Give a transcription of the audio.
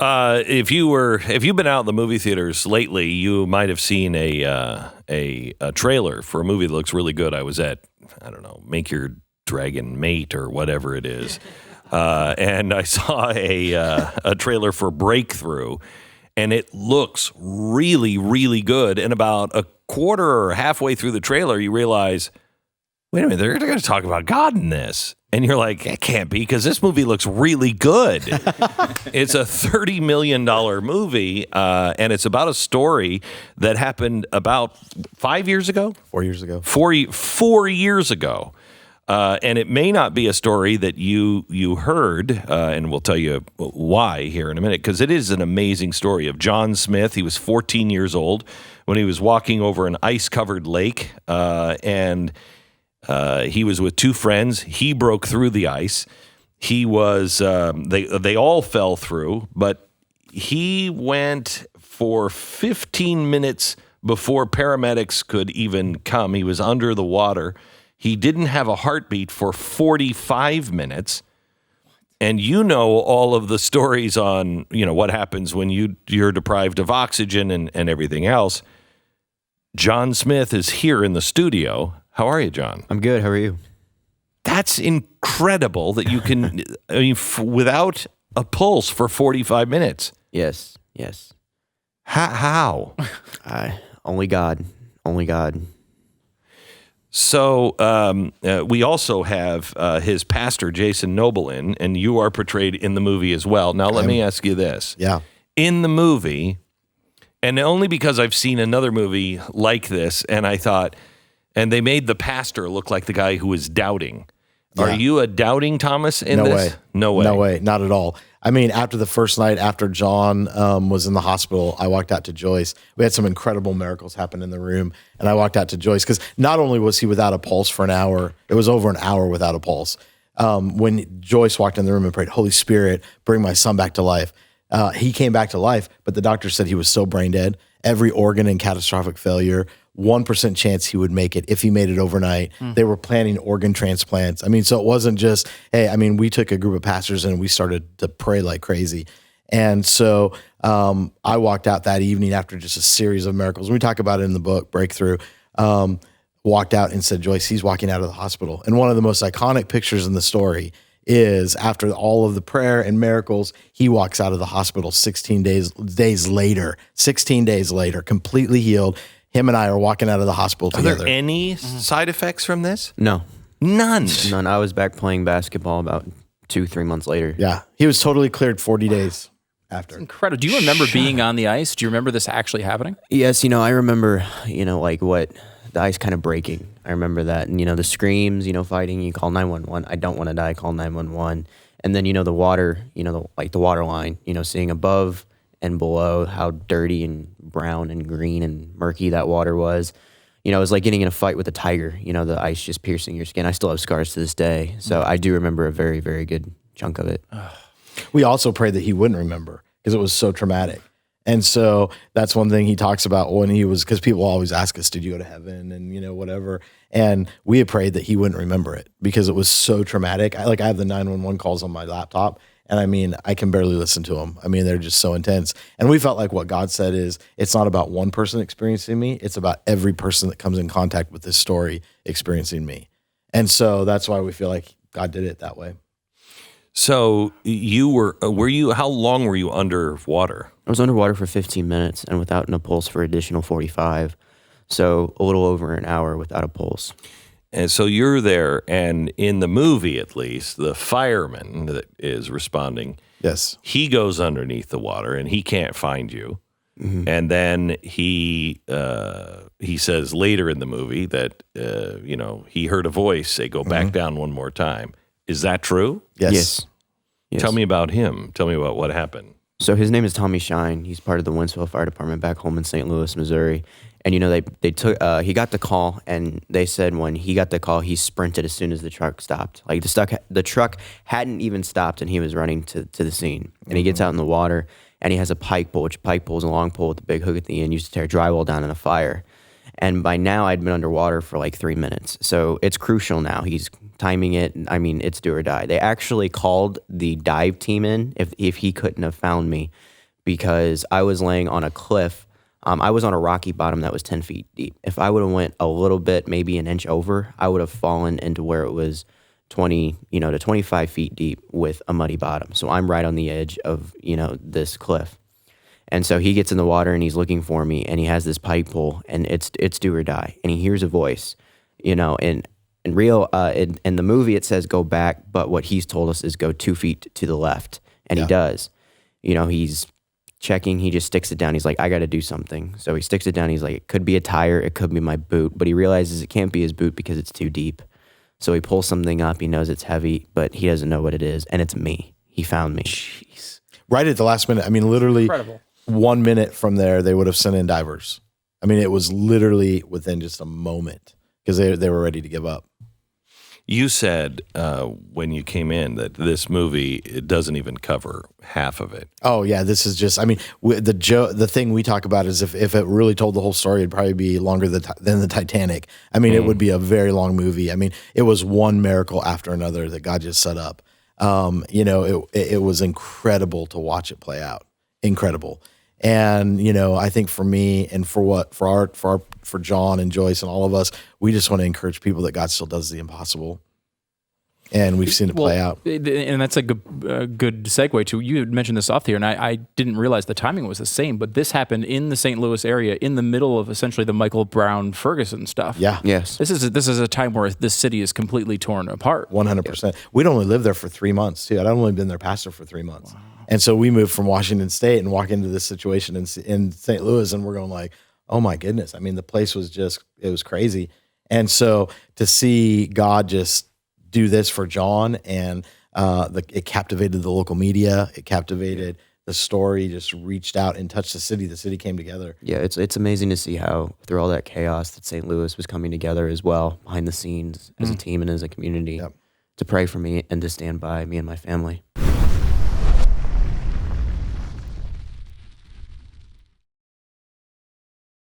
If you've been out in the movie theaters lately, you might have seen a trailer for a movie that looks really good. I was at, I don't know, Make Your Dragon Mate or whatever it is, and I saw a trailer for Breakthrough, and it looks really, really good. And about a quarter or halfway through the trailer, you realize, wait a minute, they're going to talk about God in this. And you're like, it can't be, because this movie looks really good. It's a $30 million movie, and it's about a story that happened about 5 years ago? 4 years ago. 4 years ago. And it may not be a story that you heard, and we'll tell you why here in a minute, because it is an amazing story of John Smith. He was 14 years old when he was walking over an ice-covered lake, and he was with two friends. He broke through the ice. He was they all fell through, but he went for 15 minutes before paramedics could even come. He was under the water. He didn't have a heartbeat for 45 minutes. And you know all of the stories on, what happens when you're deprived of oxygen and everything else. John Smith is here in the studio. How are you, John? I'm good. How are you? That's incredible that you can, without a pulse for 45 minutes. Yes. How? Only God. So we also have his pastor, Jason Nobel, and you are portrayed in the movie as well. Now, let me ask you this. Yeah. In the movie, and only because I've seen another movie like this, and I thought, and they made the pastor look like the guy who was doubting. Yeah. Are you a doubting Thomas in this? No way. No way. Not at all. I mean, after the first night, after John was in the hospital, I walked out to Joyce. We had some incredible miracles happen in the room. And I walked out to Joyce because not only was he without a pulse for an hour, it was over an hour without a pulse. When Joyce walked in the room and prayed, Holy Spirit, bring my son back to life. He came back to life, but the doctor said he was still brain dead. Every organ in catastrophic failure. 1% chance he would make it if he made it overnight. They were planning organ transplants. I mean, so it wasn't just, we took a group of pastors and we started to pray like crazy. And so I walked out that evening after just a series of miracles. We talk about it in the book, Breakthrough. Walked out and said, Joyce, he's walking out of the hospital. And one of the most iconic pictures in the story is after all of the prayer and miracles, he walks out of the hospital 16 days later, completely healed. Him and I are walking out of the hospital together. Are there any side effects from this? No. None. I was back playing basketball about 2-3 months later. Yeah. He was totally cleared 40 days after. That's incredible. Do you remember being on the ice? Do you remember this actually happening? Yes. I remember, what the ice kind of breaking. I remember that. And, the screams, fighting, you call 911. I don't want to die, call 911. And then, the water, the water line, seeing above and below how dirty and brown and green and murky that water was. It was like getting in a fight with a tiger, the ice just piercing your skin. I still have scars to this day. So I do remember a very, very good chunk of it. We also prayed that he wouldn't remember because it was so traumatic. And so that's one thing he talks about when he was, because people always ask us, did you go to heaven and, whatever. And we had prayed that he wouldn't remember it because it was so traumatic. I have the 911 calls on my laptop. And I can barely listen to them. They're just so intense. And we felt like what God said is, it's not about one person experiencing me. It's about every person that comes in contact with this story experiencing me. And so that's why we feel like God did it that way. So how long were you underwater? I was underwater for 15 minutes and without a pulse for additional 45. So a little over an hour without a pulse. And so you're there, and in the movie, at least, the fireman that is responding, yes, he goes underneath the water, and he can't find you. Mm-hmm. And then he says later in the movie that he heard a voice say, "Go back down one more time." Is that true? Yes. Tell me about him. Tell me about what happened. So his name is Tommy Shine. He's part of the Winsville Fire Department back home in St. Louis, Missouri. And they took he got the call, and they said when he got the call, he sprinted as soon as the truck stopped. Like the truck hadn't even stopped, and he was running to the scene. And he gets out in the water, and he has a pike pole, which pike pole is a long pole with a big hook at the end, used to tear drywall down in a fire. And by now, I'd been underwater for like 3 minutes. So it's crucial now. He's timing it. It's do or die. They actually called the dive team in if he couldn't have found me. because I was laying on a cliff. I was on a rocky bottom that was 10 feet deep. If I would have went a little bit, maybe an inch over, I would have fallen into where it was 20, to 25 feet deep with a muddy bottom. So I'm right on the edge of, this cliff. And so he gets in the water and he's looking for me, and he has this pike pole, and it's do or die. And he hears a voice, in the movie it says go back, but what he's told us is go 2 feet to the left. And he does. He's checking, he just sticks it down. He's like, I got to do something. So he sticks it down. He's like, it could be a tire, it could be my boot, but he realizes it can't be his boot because it's too deep. So he pulls something up. He knows it's heavy, but he doesn't know what it is. And it's me. He found me. Jeez. Right at the last minute. I mean, literally Incredible. 1 minute from there, they would have sent in divers. I mean, it was literally within just a moment because they were ready to give up. You said when you came in that this movie, it doesn't even cover half of it. Oh yeah, this is just. I mean, the thing we talk about is if it really told the whole story, it'd probably be longer than the Titanic. I mean, it would be a very long movie. I mean, it was one miracle after another that God just set up. It was incredible to watch it play out. Incredible. And, I think for me and for John and Joyce and all of us, we just want to encourage people that God still does the impossible. And we've seen it play out. And that's a good segue to, you had mentioned this off here, and I didn't realize the timing was the same, but this happened in the St. Louis area in the middle of essentially the Michael Brown Ferguson stuff. Yeah. Yes. This is a time where this city is completely torn apart. 100%. We'd only lived there for 3 months too. I'd only been their pastor for 3 months. Wow. And so we moved from Washington State and walk into this situation in St. Louis, and we're going like, oh my goodness. I mean, the place was it was crazy. And so to see God just do this for John, and it captivated the local media, it captivated the story, just reached out and touched the city. The city came together. Yeah, it's amazing to see how through all that chaos that St. Louis was coming together as well, behind the scenes as a team and as a community, to pray for me and to stand by me and my family.